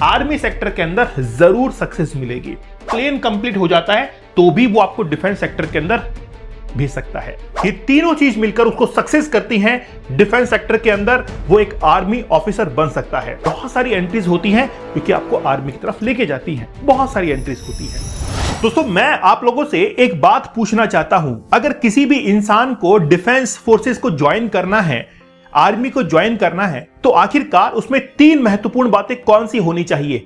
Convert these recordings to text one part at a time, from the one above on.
Army sector के अंदर जरूर सक्सेस मिलेगी। प्लेन कंप्लीट हो जाता है तो भी वो आपको डिफेंस सेक्टर के अंदर भेज सकता है। ये तीनों चीज मिलकर उसको सक्सेस करती हैं डिफेंस सेक्टर के अंदर, वो एक आर्मी ऑफिसर बन सकता है। बहुत सारी एंट्रीज होती हैं क्योंकि आपको आर्मी की तरफ लेके जाती हैं, बहुत सारी एंट्रीज होती हैं। दोस्तों मैं आप लोगों से एक बात पूछना चाहता हूं, अगर किसी भी इंसान को डिफेंस फोर्सेस को ज्वाइन करना है, आर्मी को ज्वाइन करना है, तो आखिरकार उसमें तीन महत्वपूर्ण बातें कौन सी होनी चाहिए।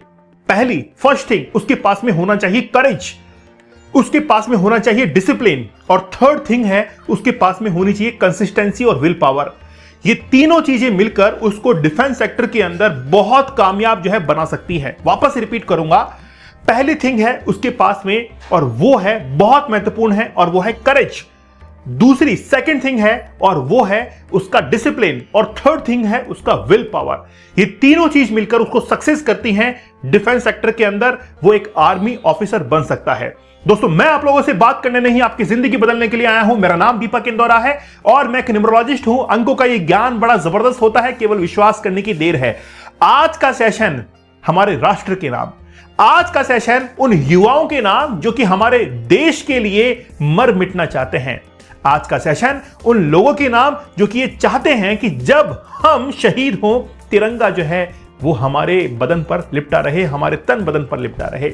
पहली, फर्स्ट थिंग, उसके पास में होना चाहिए करेज, उसके पास में होना चाहिए डिसिप्लिन, और थर्ड थिंग है उसके पास में होनी चाहिए कंसिस्टेंसी और विल पावर। ये तीनों चीजें मिलकर उसको डिफेंस सेक्टर के अंदर बहुत कामयाब जो है बना सकती है। वापस रिपीट करूंगा, पहली थिंग है उसके पास में, और वो है बहुत महत्वपूर्ण है, और वो है करेज। दूसरी सेकंड थिंग है और वो है उसका डिसिप्लिन, और थर्ड थिंग है उसका विल पावर। ये तीनों चीज मिलकर उसको सक्सेस करती हैं डिफेंस सेक्टर के अंदर, वो एक आर्मी ऑफिसर बन सकता है। दोस्तों मैं आप लोगों से बात करने नहीं, आपकी जिंदगी बदलने के लिए आया हूं। मेरा नाम दीपक इंदौरा है और मैं एक न्यूमरोलॉजिस्ट हूं। अंकों का ये ज्ञान बड़ा जबरदस्त होता है, केवल विश्वास करने की देर है। आज का सेशन हमारे राष्ट्र के नाम, आज का सेशन उन युवाओं के नाम जो कि हमारे देश के लिए मर मिटना चाहते हैं। आज का सेशन उन लोगों के नाम जो कि ये चाहते हैं कि जब हम शहीद हों, तिरंगा जो है वो हमारे बदन पर लिपटा रहे, हमारे तन बदन पर लिपटा रहे।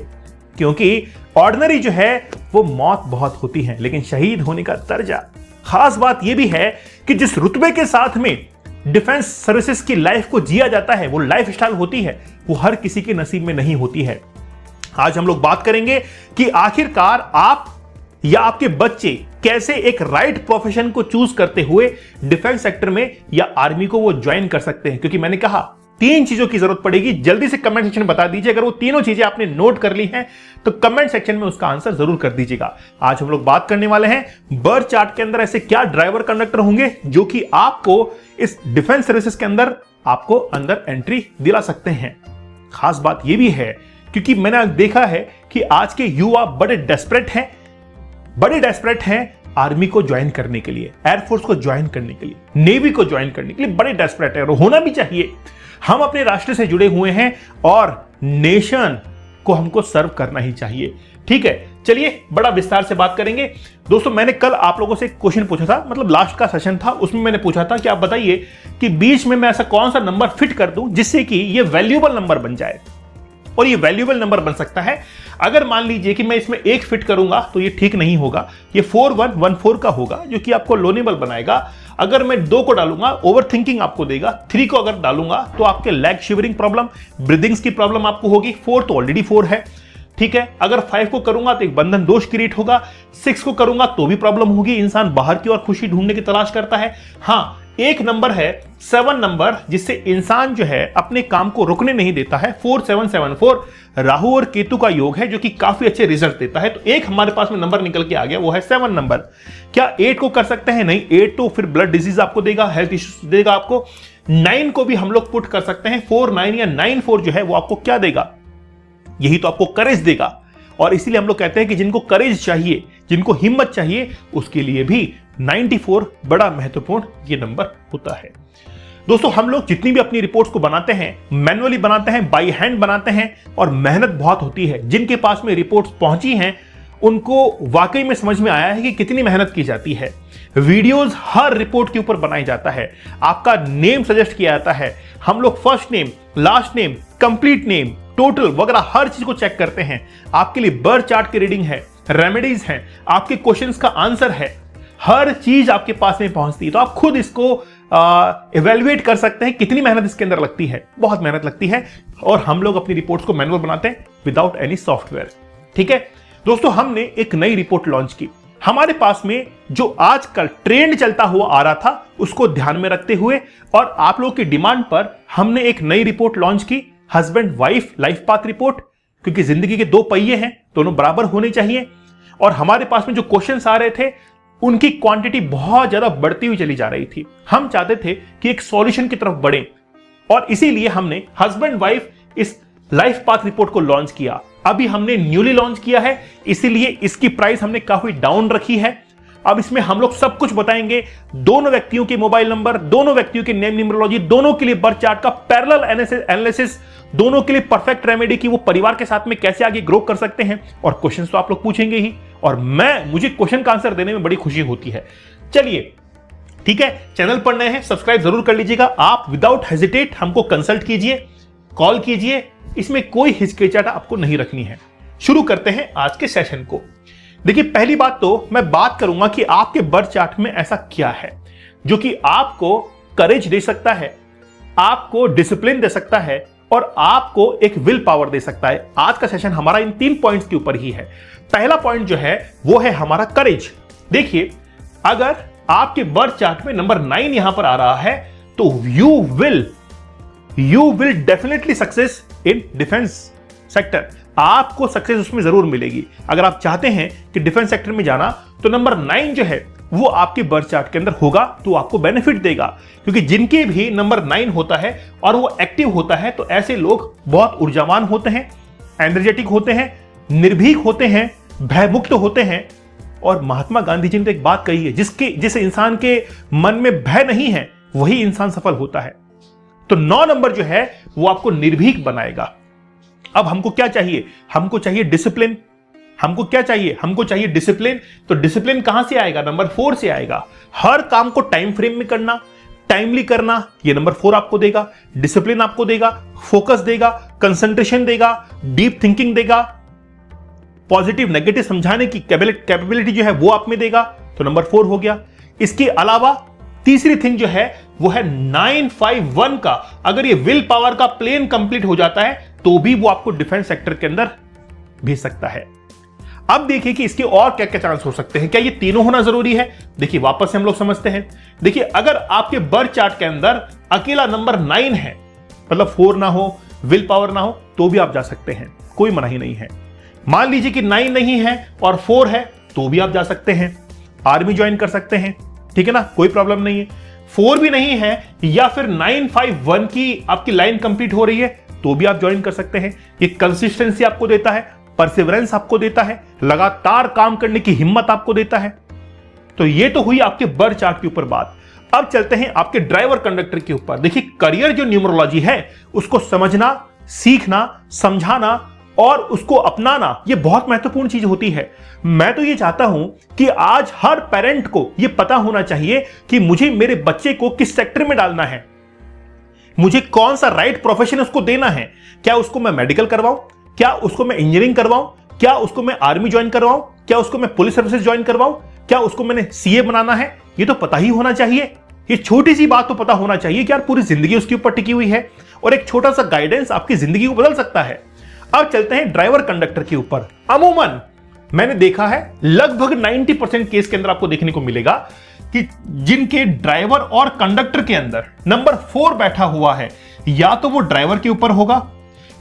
क्योंकि ऑर्डिनरी जो है वो मौत बहुत होती है, लेकिन शहीद होने का दर्जा। खास बात यह भी है कि जिस रुतबे के साथ में डिफेंस सर्विसेज की लाइफ को जिया जाता है, वो लाइफ स्टाइल होती है, वो हर किसी के नसीब में नहीं होती है। आज हम लोग बात करेंगे कि आखिरकार आप या आपके बच्चे कैसे एक राइट प्रोफेशन को चूज करते हुए डिफेंस सेक्टर में या आर्मी को वो ज्वाइन कर सकते हैं। क्योंकि मैंने कहा तीन चीजों की जरूरत पड़ेगी। जल्दी से कमेंट सेक्शन में बता दीजिए, अगर वो तीनों चीजें आपने नोट कर ली हैं तो कमेंट सेक्शन में उसका आंसर जरूर कर दीजिएगा। आज हम लोग बात करने वाले हैं बर्थ चार्ट के अंदर ऐसे क्या ड्राइवर कंडक्टर होंगे जो कि आपको इस डिफेंस सर्विसेज के अंदर आपको अंदर एंट्री दिला सकते हैं। खास बात यह भी है क्योंकि मैंने देखा है कि आज के युवा बड़े डेस्परेट हैं आर्मी को ज्वाइन करने के लिए, एयरफोर्स को ज्वाइन करने के लिए, नेवी को ज्वाइन करने के लिए बड़े डेस्परेट है, और होना भी चाहिए। हम अपने राष्ट्र से जुड़े हुए हैं और नेशन को हमको सर्व करना ही चाहिए। ठीक है, चलिए बड़ा विस्तार से बात करेंगे। दोस्तों मैंने कल आप लोगों से एक क्वेश्चन पूछा था, मतलब लास्ट का सेशन था, उसमें मैंने पूछा था कि आप बताइए कि बीच में मैं ऐसा कौन सा नंबर फिट कर दूं जिससे कि ये वैल्यूएबल नंबर बन जाए। और ये वैल्यूएबल नंबर बन सकता है। अगर मान लीजिए कि मैं इसमें एक फिट करूंगा तो ये ठीक नहीं होगा, ये 4114 का होगा जो कि आपको लोनेबल बनाएगा। अगर मैं 2 को डालूंगा ओवर थिंकिंग आपको देगा, 3 को अगर डालूंगा तो आपके लेग शिवरिंग प्रॉब्लम, ब्रीदिंग्स की प्रॉब्लम आपको होगी। 4 तो ऑलरेडी 4 है, ठीक है। अगर 5 को करूंगा तो एक बंधन दोष क्रिएट होगा, 6 को करूंगा तो भी प्रॉब्लम होगी। इंसान बाहर की ओर खुशी ढूंढने की तलाश करता है। हाँ, एक नंबर है 7 नंबर, जिससे इंसान जो है अपने काम को रुकने नहीं देता है। 4774 राहु और केतु का योग है जो कि काफी अच्छे रिजल्ट देता है। तो एक हमारे पास में नंबर निकल के आ गया, वो है 7 नंबर। क्या 8 को कर सकते हैं? नहीं, 8 तो फिर ब्लड डिजीज आपको देगा, हेल्थ इश्यूज देगा आपको। 9 को भी हम लोग पुट कर सकते हैं। 49 या 94 जो है वो आपको क्या देगा? यही तो आपको करेज देगा। और इसीलिए हम लोग कहते हैं कि जिनको करेज चाहिए, जिनको हिम्मत चाहिए, उसके लिए भी 94 बड़ा महत्वपूर्ण ये नंबर होता है। दोस्तों हम लोग जितनी भी अपनी रिपोर्ट्स को बनाते हैं, मैनुअली बनाते हैं, बाई हैंड बनाते हैं, और मेहनत बहुत होती है। जिनके पास में रिपोर्ट्स पहुंची हैं उनको वाकई में समझ में आया है कि कितनी मेहनत की जाती है। वीडियोस हर रिपोर्ट के ऊपर बनाया जाता है, आपका नेम सजेस्ट किया जाता है। हम लोग first name, last name, complete name, total वगैरह हर चीज को चेक करते हैं। आपके लिए बर्थ चार्ट की रीडिंग है, रेमेडीज हैं, आपके क्वेश्चंस का आंसर है, हर चीज आपके पास में पहुंचती है। तो आप खुद इसको इवेल्युएट कर सकते हैं कितनी मेहनत इसके अंदर लगती है। बहुत मेहनत लगती है, और हम लोग अपनी रिपोर्ट्स को मैनुअल बनाते हैं विदाउट एनी सॉफ्टवेयर। ठीक है दोस्तों, हमने एक नई रिपोर्ट लॉन्च की। हमारे पास में जो आजकल ट्रेंड चलता हुआ आ रहा था उसको ध्यान में रखते हुए और आप लोगों की डिमांड पर हमने एक नई रिपोर्ट लॉन्च की, husband wife life path report. क्योंकि जिंदगी के 2 पहिए हैं, दोनों बराबर होने चाहिए। और हमारे पास में जो क्वेश्चंस आ रहे थे उनकी क्वांटिटी बहुत ज्यादा बढ़ती हुई चली जा रही थी। हम चाहते थे कि एक सॉल्यूशन की तरफ बढ़े, और इसीलिए हमने हस्बैंड वाइफ इस लाइफ पाथ रिपोर्ट को लॉन्च किया। अभी हमने न्यूली लॉन्च किया है, इसीलिए इसकी प्राइस हमने काफी डाउन रखी है। अब इसमें हम लोग सब कुछ बताएंगे, दोनों व्यक्तियों के मोबाइल नंबर, दोनों व्यक्तियों की नेम न्यूमरोलॉजी, दोनों के लिए बर्थ चार्ट का पैरेलल एनालिसिस, दोनों के लिए परफेक्ट रेमेडी कि वो परिवार के साथ में कैसे आगे ग्रो कर सकते हैं। और क्वेश्चंस तो आप लोग पूछेंगे ही, और मुझे क्वेश्चन का आंसर देने में बड़ी खुशी होती है। चलिए ठीक है, चैनल पर नए हैं सब्सक्राइब जरूर कर लीजिएगा। आप विदाउट हेजिटेट हमको कंसल्ट कीजिए, कॉल कीजिए, इसमें कोई हिचकिचाहट आपको नहीं रखनी है। शुरू करते हैं आज के सेशन को। देखिए, पहली बात तो मैं बात करूंगा कि आपके बर्थ चार्ट में ऐसा क्या है जो कि आपको करेज दे सकता है, आपको डिसिप्लिन दे सकता है और आपको एक विल पावर दे सकता है। आज का सेशन हमारा इन 3 पॉइंट्स के ऊपर ही है। पहला पॉइंट जो है वो है हमारा करेज। देखिए, अगर आपके बर्थ चार्ट में नंबर 9 यहां पर आ रहा है तो you will definitely success in defence sector. आपको सक्सेस उसमें जरूर मिलेगी। अगर आप चाहते हैं कि डिफेंस सेक्टर में जाना तो नंबर 9 जो है वो आपके बर्थ चार्ट के अंदर होगा तो आपको बेनिफिट देगा, क्योंकि जिनके भी नंबर 9 होता है और वो एक्टिव होता है तो ऐसे लोग बहुत ऊर्जावान होते हैं, एनर्जेटिक होते हैं, निर्भीक होते हैं, भयमुक्त होते हैं। और महात्मा गांधी जी ने तो एक बात कही है, जिस इंसान के मन में भय नहीं है वही इंसान सफल होता है। तो 9 नंबर जो है वो आपको निर्भीक बनाएगा। अब हमको क्या चाहिए? हमको चाहिए डिसिप्लिन। हमको क्या चाहिए? हमको चाहिए डिसिप्लिन। तो डिसिप्लिन कहां से आएगा? नंबर 4 से आएगा। हर काम को टाइम फ्रेम में करना, टाइमली करना, ये नंबर 4 आपको देगा। डिसिप्लिन आपको देगा, फोकस देगा, कंसंट्रेशन देगा, डीप थिंकिंग देगा, पॉजिटिव नेगेटिव समझाने की कैपेबिलिटी जो है वो आप में देगा। तो नंबर 4 हो गया। इसके अलावा तीसरी थिंग जो है वो है 951 का। अगर ये विल पावर का प्लेन कंप्लीट हो जाता है तो भी वो आपको डिफेंस सेक्टर के अंदर भेज सकता है। अब देखिए कि इसके और क्या क्या चांस हो सकते हैं। क्या ये तीनों होना जरूरी है? देखिए, वापस से हम लोग समझते हैं। देखिए, अगर आपके बर्थ चार्ट के अंदर अकेला नंबर 9 है, मतलब 4 ना हो, विल पावर ना हो, तो भी आप जा सकते हैं, कोई मनाही नहीं है। मान लीजिए कि 9 नहीं है और 4 है तो भी आप जा सकते हैं, आर्मी ज्वाइन कर सकते हैं, ठीक है ना, कोई प्रॉब्लम नहीं है। 4 भी नहीं है या फिर 951 की आपकी लाइन कंप्लीट हो रही है तो भी आप ज्वाइन कर सकते हैं। ये कंसिस्टेंसी आपको देता है, परसिवरेंस आपको देता है, लगातार काम करने की हिम्मत आपको देता है। तो ये तो हुई आपके बर्थ चार्ट के ऊपर बात। अब चलते हैं आपके ड्राइवर कंडक्टर के ऊपर। देखिए, करियर जो न्यूमरोलॉजी है उसको समझना, सीखना, समझाना और उसको अपनाना, ये बहुत महत्वपूर्ण चीज होती है। मैं तो ये चाहता हूं कि आज हर पेरेंट को ये पता होना चाहिए कि मुझे मेरे बच्चे को किस सेक्टर में डालना है, मुझे कौन सा राइट प्रोफेशन उसको देना है। क्या उसको मैं मेडिकल करवाऊं, क्या उसको मैं इंजीनियरिंग करवाऊं, क्या उसको मैं आर्मी ज्वाइन करवाऊं, क्या उसको मैं पुलिस सर्विसेज ज्वाइन करवाऊं, क्या उसको मैंने सीए बनाना है। ये तो पता ही होना चाहिए। ये छोटी सी बात तो पता होना चाहिए कि यार पूरी जिंदगी उसके ऊपर टिकी हुई है और एक छोटा सा गाइडेंस आपकी जिंदगी को बदल सकता है। अब चलते हैं ड्राइवर कंडक्टर के ऊपर। अमूमन मैंने देखा है लगभग 90% केस के अंदर आपको देखने को मिलेगा कि जिनके ड्राइवर और कंडक्टर के अंदर नंबर 4 बैठा हुआ है, या तो वो ड्राइवर के ऊपर होगा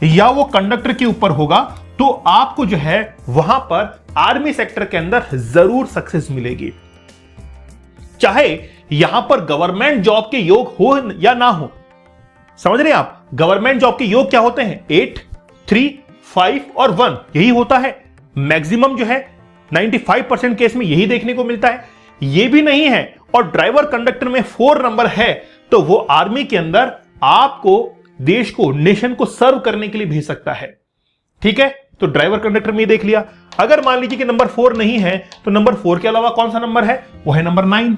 या वो कंडक्टर के ऊपर होगा, तो आपको जो है वहां पर आर्मी सेक्टर के अंदर जरूर सक्सेस मिलेगी। चाहे यहां पर गवर्नमेंट जॉब के योग हो या ना हो। समझ रहे हैं आप? गवर्नमेंट जॉब के योग क्या होते हैं? 8, 3, 5 और 1, यही होता है। मैक्सिमम जो है 95% केस में यही देखने को मिलता है। ये भी नहीं है और ड्राइवर कंडक्टर में 4 नंबर है तो वो आर्मी के अंदर आपको, देश को, नेशन को सर्व करने के लिए भेज सकता है। ठीक है, तो ड्राइवर कंडक्टर में ये देख लिया। अगर मान लीजिए कि नंबर 4 नहीं है तो नंबर 4 के अलावा कौन सा नंबर है? वो है नंबर 9,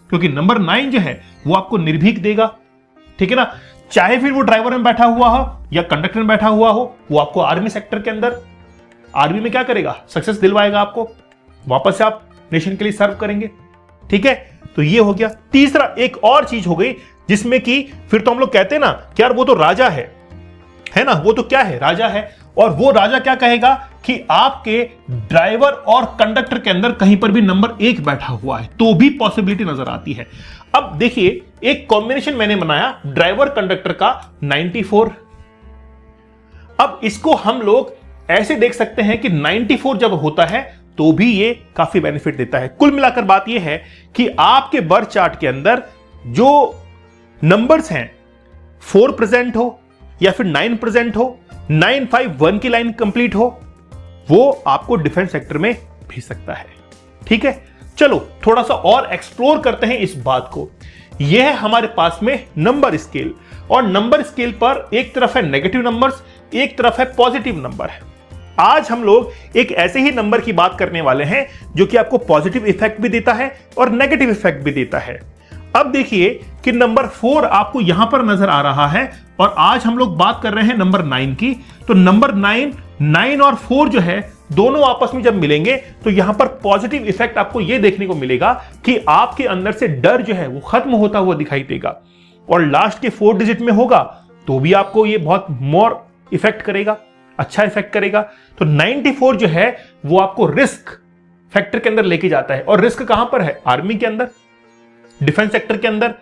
क्योंकि नंबर 9 जो है वो आपको निर्भीक देगा। ठीक है ना, चाहे फिर वो ड्राइवर में बैठा हुआ हो या कंडक्टर में बैठा हुआ हो, वो आपको आर्मी सेक्टर के अंदर, आर्मी में क्या करेगा? सक्सेस दिलवाएगा आपको, वापस से आप नेशन के लिए सर्व करेंगे। ठीक है, तो ये हो गया। तीसरा एक और चीज हो गई जिसमें कि फिर तो हम लोग कहते हैं ना कि यार वो तो राजा है ना, वो तो क्या है? राजा है। और वो राजा क्या कहेगा कि आपके ड्राइवर और कंडक्टर के अंदर कहीं पर भी नंबर 1 बैठा हुआ है तो भी पॉसिबिलिटी नजर आती है। अब देखिए, एक कॉम्बिनेशन मैंने बनाया ड्राइवर कंडक्टर का 94। अब इसको हम लोग ऐसे देख सकते हैं कि 94 जब होता है तो भी ये काफी बेनिफिट देता है। कुल मिलाकर बात यह है कि आपके बर्थ चार्ट के अंदर जो नंबर्स हैं, 4 प्रेजेंट हो या फिर 9 प्रेजेंट हो, 951 की लाइन कंप्लीट हो, वो आपको डिफेंस सेक्टर में भेज सकता है। ठीक है, चलो थोड़ा सा और एक्सप्लोर करते हैं इस बात को। यह है हमारे पास में नंबर स्केल, और नंबर स्केल पर एक तरफ है नेगेटिव नंबर्स, एक तरफ है पॉजिटिव नंबर है। आज हम लोग एक ऐसे ही नंबर की बात करने वाले हैं जो कि आपको पॉजिटिव इफेक्ट भी देता है और नेगेटिव इफेक्ट भी देता है। अब देखिए कि नंबर 4 आपको यहां पर नजर आ रहा है, और आज हम लोग बात कर रहे हैं नंबर 9 की। तो नंबर 9 और 4 जो है दोनों आपस में जब मिलेंगे तो यहां पर पॉजिटिव इफेक्ट आपको यह देखने को मिलेगा कि आपके अंदर से डर जो है वो खत्म होता हुआ दिखाई देगा, और लास्ट के 4 डिजिट में होगा तो भी आपको ये बहुत मोर इफेक्ट करेगा, अच्छा इफेक्ट करेगा। तो 94 जो है वो आपको रिस्क फैक्टर के अंदर लेके जाता है, और रिस्क कहां पर है? आर्मी के अंदर, डिफेंस सेक्टर के अंदर,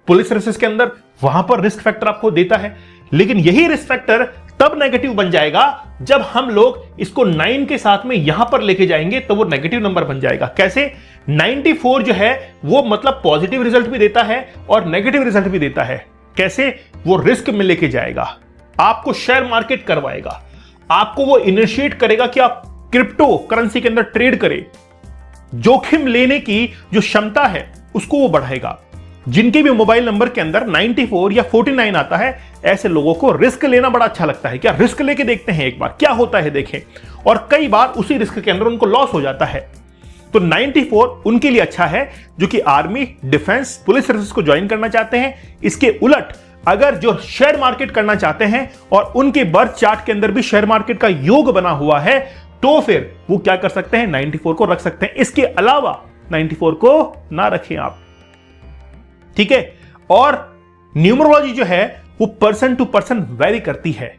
पुलिस सर्विसेज के अंदर, वहां पर रिस्क फैक्टर आपको देता है। लेकिन यही रिस्क फैक्टर तब नेगेटिव बन जाएगा जब हम लोग इसको 9 के साथ में यहां पर लेके जाएंगे, तो वो नेगेटिव नंबर बन जाएगा। कैसे? 94 जो है वो मतलब पॉजिटिव रिजल्ट भी देता है और नेगेटिव रिजल्ट भी देता है। कैसे? वो रिस्क में लेके जाएगा, आपको शेयर मार्केट करवाएगा, आपको वो इनिशिएट करेगा कि आप क्रिप्टो करेंसी के अंदर ट्रेड करें। जोखिम लेने की जो क्षमता है उसको वो बढ़ाएगा। जिनके भी मोबाइल नंबर के अंदर 94 या 49 आता है, ऐसे लोगों को रिस्क लेना बड़ा अच्छा लगता है। क्या रिस्क लेके देखते हैं एक बार क्या होता है देखें, और कई बार उसी रिस्क के अंदर उनको लॉस हो जाता है। तो 94 उनके लिए अच्छा है जो कि आर्मी, डिफेंस, पुलिस सर्विस को ज्वाइन करना चाहते हैं। इसके उलट अगर जो शेयर मार्केट करना चाहते हैं और उनके बर्थ चार्ट के अंदर भी शेयर मार्केट का योग बना हुआ है, तो फिर वो क्या कर सकते हैं? 94 को रख सकते हैं। इसके अलावा 94 को ना रखें आप, ठीक है। और न्यूमरोलॉजी जो है वो पर्सन टू पर्सन वेरी करती है।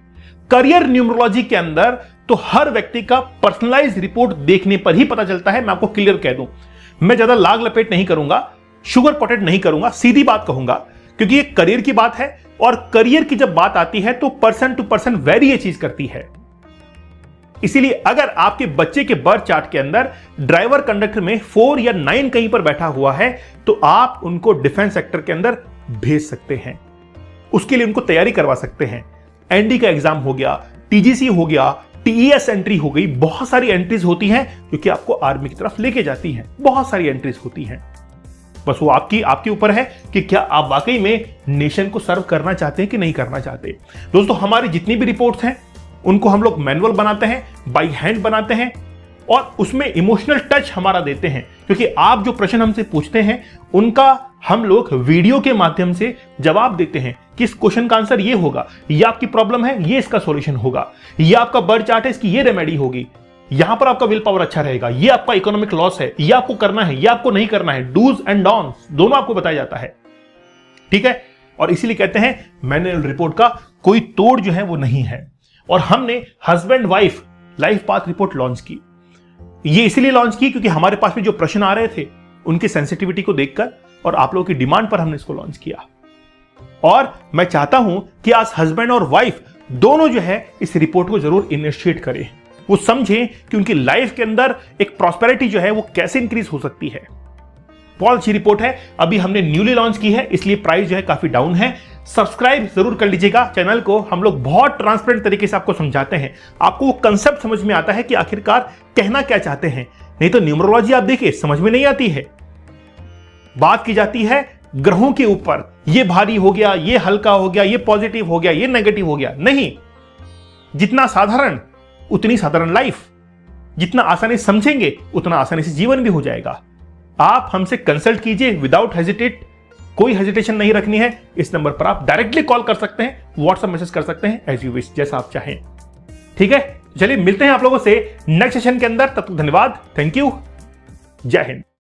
करियर न्यूमरोलॉजी के अंदर तो हर व्यक्ति का पर्सनलाइज रिपोर्ट देखने पर ही पता चलता है। मैं आपको क्लियर कह दूं, मैं ज्यादा लाग लपेट नहीं करूंगा, शुगर कोटेड नहीं करूंगा, सीधी बात कहूंगा, क्योंकि ये करियर की बात है, और करियर की जब बात आती है तो पर्सन टू पर्सन वेरी ये चीज करती है। इसीलिए अगर आपके बच्चे के बर्थ चार्ट के अंदर ड्राइवर कंडक्टर में 4 या 9 कहीं पर बैठा हुआ है, तो आप उनको डिफेंस सेक्टर के अंदर भेज सकते हैं। उसके लिए उनको तैयारी करवा सकते हैं। एनडी का एग्जाम हो गया, टीजीसी हो गया, टीईएस एंट्री हो गई, बहुत सारी एंट्रीज होती हैं जो कि आपको आर्मी की तरफ लेके जाती हैं। बहुत सारी एंट्रीज होती हैं, बस वो आपके ऊपर है कि क्या आप वाकई में नेशन को सर्व करना चाहते हैं कि नहीं करना चाहते। दोस्तों, हमारी जितनी भी रिपोर्ट्स हैं उनको हम लोग मैनुअल बनाते हैं, बाई हैंड बनाते हैं, और उसमें इमोशनल टच हमारा देते हैं, क्योंकि आप जो प्रश्न हमसे पूछते हैं उनका हम लोग वीडियो के माध्यम से जवाब देते हैं कि इस क्वेश्चन का आंसर ये होगा, ये आपकी प्रॉब्लम है, ये इसका सॉल्यूशन होगा, ये आपका बर्थ चार्ट है, इसकी ये रेमेडी होगी, यहां पर आपका विल पावर अच्छा रहेगा, ये आपका इकोनॉमिक लॉस है, ये आपको करना है, ये आपको नहीं करना है, डूज एंड डॉन्स दोनों आपको बताया जाता है, ठीक है। और इसीलिए कहते हैं मैनुअल रिपोर्ट का कोई तोड़ जो है वो नहीं है। और हमने husband wife life path report launch की। ये इसीलिए लॉन्च की क्योंकि हमारे पास में जो प्रश्न आ रहे थे उनकी सेंसिटिविटी को देखकर और आप लोगों की डिमांड पर हमने इसको लॉन्च किया। और मैं चाहता हूं कि आज हस्बैंड और वाइफ दोनों जो है इस रिपोर्ट को जरूर इनिशिएट करें, वो समझें कि उनकी लाइफ के अंदर एक प्रॉस्पेरिटी जो है वो कैसे इंक्रीज हो सकती है। बहुत अच्छी रिपोर्ट है, अभी हमने न्यूली लॉन्च की है, इसलिए प्राइस जो है काफी डाउन है। सब्सक्राइब जरूर कर लीजिएगा चैनल को। हम लोग बहुत ट्रांसपेरेंट तरीके से आपको समझाते हैं, आपको वो कंसेप्ट समझ में आता है कि आखिरकार कहना क्या चाहते हैं। नहीं तो न्यूमरोलॉजी आप देखिए समझ में नहीं आती है। बात की जाती है ग्रहों के ऊपर, ये भारी हो गया, ये हल्का हो गया, ये पॉजिटिव हो गया, ये नेगेटिव हो गया। नहीं, जितना साधारण उतनी साधारण लाइफ, जितना आसानी से समझेंगे उतना आसानी से जीवन भी हो जाएगा। आप हमसे कंसल्ट कीजिए विदाउट हेजिटेट, कोई हेजिटेशन नहीं रखनी है। इस नंबर पर आप डायरेक्टली कॉल कर सकते हैं, व्हाट्सएप मैसेज कर सकते हैं, एज यू विश, जैसा आप चाहें। ठीक है, चलिए मिलते हैं आप लोगों से नेक्स्ट सेशन के अंदर। तब तक धन्यवाद, थैंक यू, जय हिंद।